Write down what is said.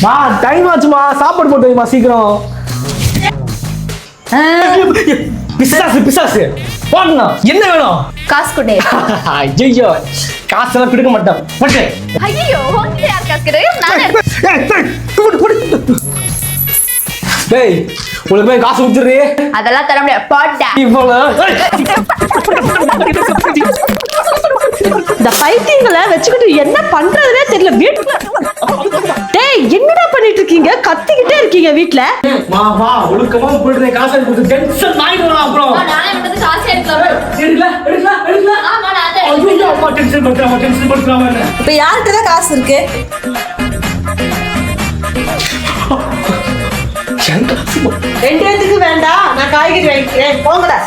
மா டைம் ஆச்சுமா, சாப்பாடு போட்டு வைமா சீக்கிரம். பிசாசு போடணும். என்ன வேணும்? காசு கொடு. ஐயோ காசெல்லாம் கொடுக்க மாட்டேன். ஐயோ யார் காசு கொடு? டேய் உங்களுக்கு போய் காசு கொடுத்துரு. அதெல்லாம் தர முடியாது. போடா. இந்த பைத்தியங்களை வச்சுக்கிட்டு என்ன பண்றதுனே தெரியல வீட்டுல. டேய் என்னடா பண்ணிட்டு இருக்கீங்க? கத்திக்கிட்டே இருக்கீங்க வீட்டுல. வா ஒழுக்கமா போடுறேன். காசு கொடுத்து டென்ஷன் ஆயிடுறா. அப்புறம் நானே வந்து காசு எடுக்கலாம். எடுக்கலாம். ஆமா நான் அதை. ஐயோ அம்மா டென்ஷன் பண்றாம. இப்ப யார்கிட்ட தான் காசு இருக்கு? ரெண்டு பேத்துக்கு வேண்டாம், நான் காய்கறி வாங்கிக்கிறேன். போங்கடா.